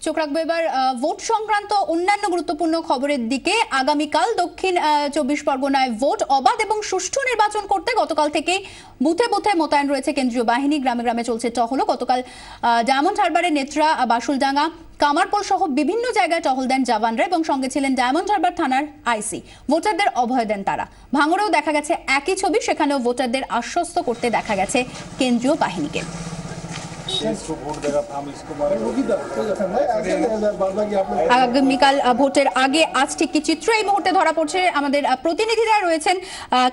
চোখ রাখবো এবার ভোট সংক্রান্ত অন্যান্য গুরুত্বপূর্ণ খবরের দিকে। আগামীকাল দক্ষিণ 24 পরগনায় ভোট অবাধ এবং সুষ্ঠু নির্বাচন করতে গতকাল থেকে বুথে বুথে মোতায়েন রয়েছে কেন্দ্রীয় বাহিনী। গ্রামে গ্রামে চলছে টহল। গতকাল ডায়মন্ড হারবারের নেত্রা, বাসুলডাঙ্গা, কামারপোল সহ বিভিন্ন জায়গায় টহল দেন জওয়ানরা এবং সঙ্গে ছিলেন ডায়মন্ড হারবার থানার আইসি। ভোটারদের অভয় দেন তারা। ভাঙড়েও দেখা গেছে একই ছবি, সেখানেও ভোটারদের আশ্বস্ত করতে দেখা গেছে কেন্দ্রীয় বাহিনীকে। আগামীকাল ভোটের আগে আজ ঠিক কি চিত্র এই মুহূর্তে ধরা পড়ছে? আমাদের প্রতিনিধিরা রয়েছেন,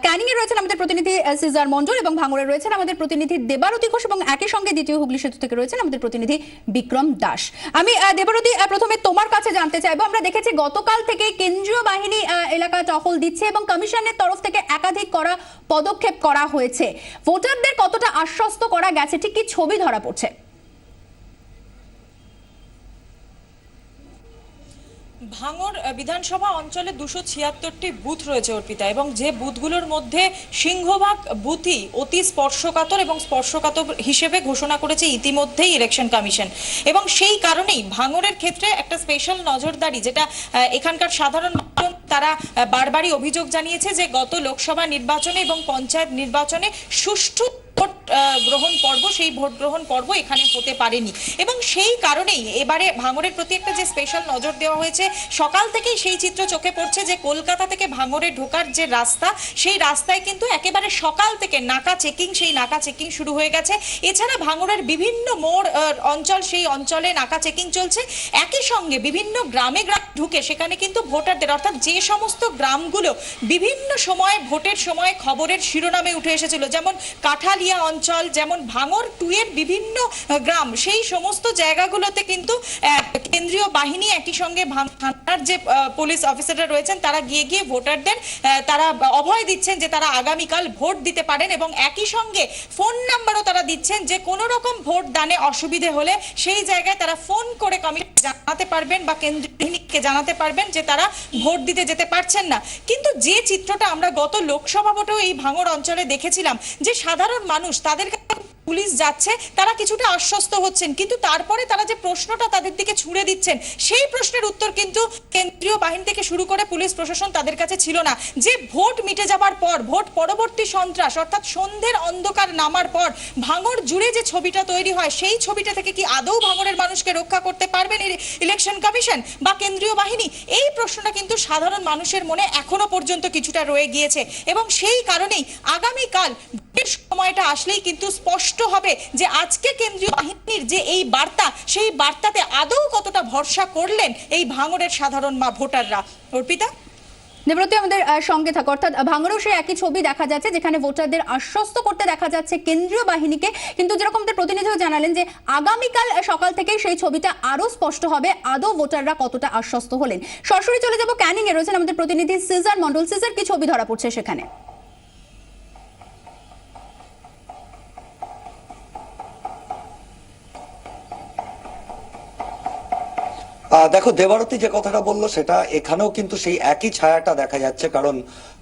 ক্যানিং এ রয়েছেন আমাদের প্রতিনিধি সিজার মন্ডল এবং ভাঙড়ে রয়েছেন আমাদের প্রতিনিধি দেবারতী ঘোষ এবং একই সঙ্গে দ্বিতীয় হুগলি সেতু থেকে রয়েছেন আমাদের প্রতিনিধি বিক্রম দাস। আমি দেবারতী প্রথমে তোমার কাছে জানতে চাইবো, আমরা দেখেছি গতকাল থেকে কেন্দ্রীয় বাহিনী এলাকায় টহল দিচ্ছে এবং কমিশনের তরফ থেকে একাধিক করা পদক্ষেপ করা হয়েছে। ভোটারদের কতটা আশ্বস্ত করা গেছে, ঠিক কি ছবি ধরা পড়ছে? ভাঙড় বিধানসভা অঞ্চলে 276টি বুথ রয়েছে অর্পিতা, এবং যে বুথগুলোর মধ্যে সিংহভাগ বুথই অতি স্পর্শকাতর এবং স্পর্শকাতর হিসেবে ঘোষণা করেছে ইতিমধ্যেই ইলেকশন কমিশন। এবং সেই কারণেই ভাঙড়ের ক্ষেত্রে একটা স্পেশাল নজরদারি, যেটা এখানকার সাধারণ মানুষ তারা বারবারই অভিযোগ জানিয়েছে যে গত লোকসভা নির্বাচনে এবং পঞ্চায়েত নির্বাচনে সুষ্ঠু ভোট গ্রহণ পর্ব, সেই ভোট গ্রহণ পর্ব এখানে হতে পারেনি। এবং সেই কারণেই এবারে ভাঙড়ের প্রতি একটা যে স্পেশাল নজর দেওয়া হয়েছে, সকাল থেকেই সেই চিত্র চোখে পড়ছে যে কলকাতা থেকে ভাঙড়ে ঢোকার যে রাস্তা, সেই রাস্তায় কিন্তু একেবারে সকাল থেকে নাকা চেকিং, সেই নাকা চেকিং শুরু হয়ে গেছে। এছাড়া ভাঙড়ের বিভিন্ন মোড় অঞ্চল, সেই অঞ্চলে নাকা চেকিং চলছে। একই সঙ্গে বিভিন্ন গ্রামে গ্রামে ঢুকে সেখানে কিন্তু ভোটারদের, অর্থাৎ যে সমস্ত গ্রামগুলো বিভিন্ন সময় ভোটের সময় খবরের শিরোনামে উঠে এসেছিল, যেমন কাঠালিয়া অঞ্চল, যেমন ভাঙড় 2 এর বিভিন্ন গ্রাম, সেই সমস্ত জায়গাগুলোতে কিন্তু কেন্দ্রীয় বাহিনী একই সঙ্গে থানার যে পুলিশ অফিসাররা রয়েছেন তারা গিয়ে গিয়ে ভোটারদের তারা অভয় দিচ্ছেন যে তারা আগামীকাল ভোট দিতে পারেন। এবং একই সঙ্গে ফোন নাম্বারও তারা দিচ্ছেন যে কোনো রকম ভোট দানে অসুবিধে হলে সেই জায়গায় তারা ফোন করে কমিশন জানাতে পারবেন বা কেন্দ্রীয় বাহিনীকে জানাতে পারবেন যে তারা ভোট দিতে যেতে পারছেন না। কিন্তু যে চিত্রটা আমরা গত লোকসভা ভোটেও এই ভাঙড় অঞ্চলে দেখেছিলাম, যে সাধারণ মানুষ, তাদের পুলিশ যাচ্ছে, তারা কিছুটা আশ্বস্ত হচ্ছেন, কিন্তু তারপরে তারা যে প্রশ্নটা তাদের দিকে ছুড়ে দিচ্ছেন, সেই প্রশ্নের উত্তর কিন্তু কেন্দ্রীয় বাহিনী থেকে শুরু করে পুলিশ প্রশাসন তাদের কাছে ছিল না। যে ভোট মিটে যাবার পর, ভোট পরবর্তী সন্ত্রাস, অর্থাৎ সন্ধ্যের অন্ধকার নামার পর ভাঙড় জুড়ে যে ছবিটা তৈরি হয়, সেই ছবিটা থেকে কি আদৌ ভাঙড়ের মানুষকে রক্ষা করতে পারবেন ইলেকশন কমিশন বা কেন্দ্রীয় বাহিনী? এই প্রশ্নটা কিন্তু সাধারণ মানুষের মনে এখনো পর্যন্ত কিছুটা রয়ে গিয়েছে। এবং সেই কারণেই আগামীকাল সময়টা আসলেই কিন্তু স্পষ্ট হবে যে আজকে কেন্দ্রীয় বাহিনীর যে এই বার্তা, সেই বার্তাতে আদৌ কতটা ভরসা করলেন এই ভাঙড়ের সাধারণ ভোটাররা। অর্পিতা, দেবরতী আমাদের সঙ্গে থাকো। অর্থাৎ ভাঙড়েও সেই একই ছবি দেখা যাচ্ছে, যেখানে ভোটারদের আশ্বস্ত করতে দেখা যাচ্ছে কেন্দ্রীয় বাহিনীকে, কিন্তু যেরকম প্রতিনিধিও জানালেন যে আগামীকাল সকাল থেকেই সেই ছবিটা আরো স্পষ্ট হবে আদৌ ভোটাররা কতটা আশ্বস্ত হলেন। সরাসরি চলে যাব ক্যানিং এ, রয়েছেন আমাদের প্রতিনিধি সিজার মন্ডল। সিজার, কি ছবি ধরা পড়ছে সেখানে? দেখো, দেবারতী যে কথাটা বললো সেটা এখানেও কিন্তু সেই একই ছায়াটা দেখা যাচ্ছে। কারণ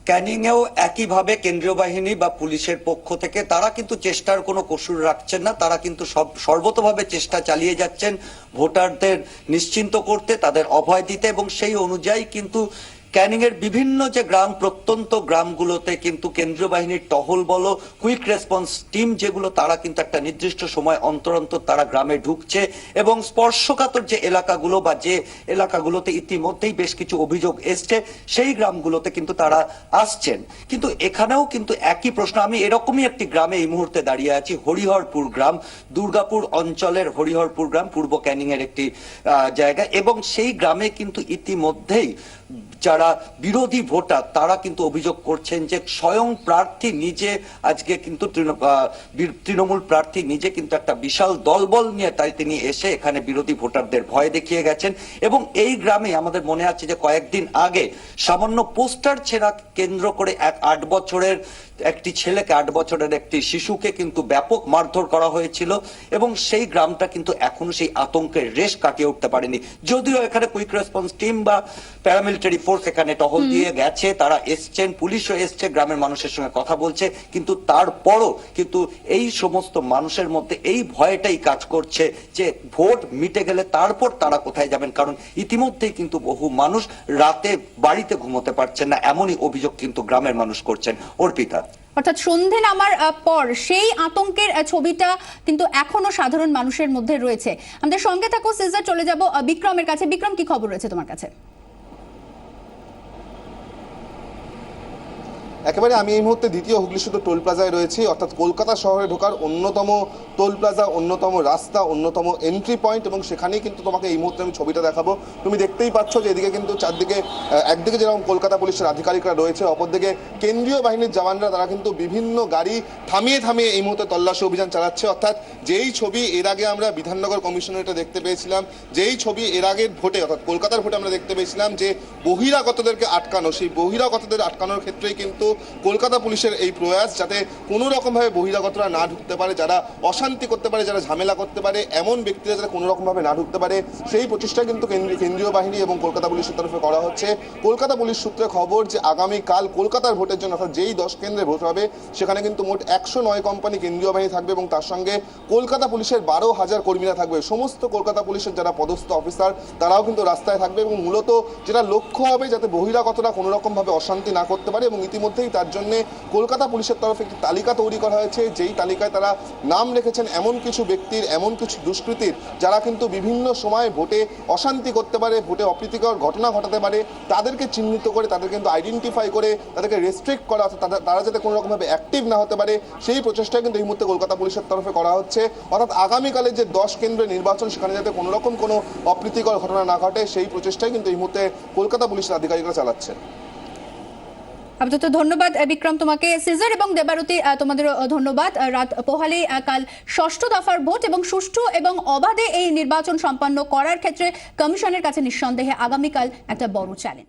ক্যানিং এও একইভাবে কেন্দ্রীয় বাহিনী বা পুলিশের পক্ষ থেকে তারা কিন্তু চেষ্টার কোনো কসুর রাখছেন না। তারা কিন্তু সর্বতভাবে চেষ্টা চালিয়ে যাচ্ছেন ভোটারদের নিশ্চিন্ত করতে, তাদের অভয় দিতে, এবং সেই অনুযায়ী কিন্তু ক্যানিং এর বিভিন্ন যে গ্রাম, প্রত্যন্ত গ্রামগুলোতে কিন্তু কেন্দ্রীয় বাহিনীর টহল বলো, কুইক রেসপন্স টিম যেগুলো, তারা কিন্তু একটা নির্দিষ্ট সময় অন্তর অন্তর তারা গ্রামে ঢুকছে এবং স্পর্শকাতর যে এলাকাগুলো বা যে এলাকাগুলোতে ইতিমধ্যেই বেশ কিছু অভিযোগ এসছে, সেই গ্রামগুলোতে কিন্তু তারা আসছেন। কিন্তু এখানেও কিন্তু একই প্রশ্ন। আমি এরকমই একটি গ্রামে এই মুহূর্তে দাঁড়িয়ে আছি, হরিহরপুর গ্রাম, দুর্গাপুর অঞ্চলের হরিহরপুর গ্রাম, পূর্ব ক্যানিং এর একটি জায়গা। এবং সেই গ্রামে কিন্তু ইতিমধ্যেই যারা বিরোধী ভোটার তারা কিন্তু অভিযোগ করছেন যে স্বয়ং প্রার্থী নিজে আজকে কিন্তু তৃণমূল প্রার্থী নিজে কিন্তু একটা বিশাল দলবল নিয়ে তাই তিনি এসে এখানে বিরোধী ভোটারদের ভয় দেখিয়ে গেছেন। এবং এই গ্রামে আমাদের মনে আছে যে কয়েকদিন আগে সামান্য পোস্টার ছেঁড়া কেন্দ্র করে 8 বছরের একটি ছেলেকে, 8 বছরের একটি শিশুকে কিন্তু ব্যাপক মারধর করা হয়েছিল। এবং সেই গ্রামটা কিন্তু এখনো সেই আতঙ্কের রেশ কাটিয়ে উঠতে পারেনি, যদিও এখানে কুইক রেসপন্স টিম বা প্যারামিলিটারি ফোর্স সেখানে টহল দিয়ে গেছে, তারা এসছেন, পুলিশও এসছে, গ্রামের মানুষের সঙ্গে কথা বলছে, কিন্তু তারপরও কিন্তু এই সমস্ত মানুষের মধ্যে এই ভয়টাই কাজ করছে যে ভোট মিটে গেলে তারপর তারা কোথায় যাবেন, কারণ ইতিমধ্যেই কিন্তু বহু মানুষ রাতে বাড়িতে ঘুমোতে পারছেন না, এমনই অভিযোগ কিন্তু গ্রামের মানুষ করছেন। অর্পিতা, অর্থাৎ সন্ধে নামার পর সেই আতঙ্কের ছবিটা কিন্তু এখনো সাধারণ মানুষের মধ্যে রয়েছে। আমাদের সঙ্গে থাকো সিজার, চলে যাব বিক্রমের কাছে। বিক্রম, কি খবর রয়েছে তোমার কাছে? একেবারে আমি এই মুহূর্তে দ্বিতীয় হুগলি সেতু টোল প্লাজায় রয়েছি, অর্থাৎ কলকাতা শহরে ঢোকার অন্যতম টোল প্লাজা, অন্যতম রাস্তা, অন্যতম এন্ট্রি পয়েন্ট, এবং সেখানেই কিন্তু তোমাকে এই মুহূর্তে আমি ছবিটা দেখাবো। তুমি দেখতেই পাচ্ছ যে এদিকে কিন্তু চারদিকে, একদিকে যেরকম কলকাতা পুলিশের আধিকারিকরা রয়েছে, অপরদিকে কেন্দ্রীয় বাহিনীর জওয়ানরা, তারা কিন্তু বিভিন্ন গাড়ি থামিয়ে থামিয়ে এই মুহূর্তে তল্লাশি অভিযান চালাচ্ছে। অর্থাৎ যেই ছবি এর আগে আমরা বিধাননগর কমিশনারেটে দেখতে পেয়েছিলাম, যেই ছবি এর আগের ভোটে অর্থাৎ কলকাতার ভোটে আমরা দেখতে পেয়েছিলাম যে বহিরাগতদেরকে আটকানো, সেই বহিরাগতদের আটকানোর ক্ষেত্রেই কিন্তু কলকাতা পুলিশের এই প্রয়াস, যাতে কোনো রকমভাবে বহিরাগতরা না ঢুকতে পারে, যারা অশান্তি করতে পারে, যারা ঝামেলা করতে পারে, এমন ব্যক্তিরা যারা কোনো রকমভাবে না ঢুকতে পারে, সেই প্রচেষ্টা কিন্তু কেন্দ্রীয় বাহিনী এবং কলকাতা পুলিশের তরফে করা হচ্ছে। কলকাতা পুলিশ সূত্রে খবর যে আগামীকাল কলকাতার ভোটের জন্য, অর্থাৎ যেই 10 কেন্দ্রে ভোট হবে, সেখানে কিন্তু মোট 109 কোম্পানি কেন্দ্রীয় বাহিনী থাকবে এবং তার সঙ্গে কলকাতা পুলিশের 12,000 কর্মীরা থাকবে। সমস্ত কলকাতা পুলিশের যারা পদস্থ অফিসার, তারাও কিন্তু রাস্তায় থাকবে এবং মূলত যেটা লক্ষ্য হবে যাতে বহিরাগতরা কোনো রকমভাবে অশান্তি না করতে পারে, এবং ইতিমধ্যেই তার জন্য কলকাতা পুলিশের তরফে একটি তালিকা তৈরি করা হয়েছে, যেই তালিকায় তারা নাম রেখেছেন এমন কিছু ব্যক্তির, এমন কিছু দুষ্কৃতীর, যারা কিন্তু বিভিন্ন সময় ভোটে অশান্তি করতে পারে, ভোটে অপ্রীতিকর ঘটনা ঘটাতে পারে, তাদেরকে চিহ্নিত করে, তাদের কিন্তু আইডেন্টিফাই করে তাদেরকে রেস্ট্রিক্ট করা, তারা যাতে কোনো রকমভাবে অ্যাক্টিভ না হতে পারে, সেই প্রচেষ্টা কিন্তু এই মুহূর্তে কলকাতা পুলিশের তরফে করা হচ্ছে। অর্থাৎ আগামীকালের যে 10 কেন্দ্রের নির্বাচন, সেখানে যাতে কোনো রকম কোনো অপ্রীতিকর ঘটনা না ঘটে, সেই প্রচেষ্টাই কিন্তু এই মুহূর্তে কলকাতা পুলিশের আধিকারিকরা চালাচ্ছে। আপাতত ধন্যবাদ বিক্রম তোমাকে। সিজার এবং দেবারতী, তোমাদেরও ধন্যবাদ। রাত পোহালে কাল 6ষ্ঠ দফার ভোট এবং সুষ্ঠু এবং অবাধে এই নির্বাচন সম্পন্ন করার ক্ষেত্রে কমিশনের কাছে নিঃসন্দেহে আগামীকাল একটা বড় চ্যালেঞ্জ।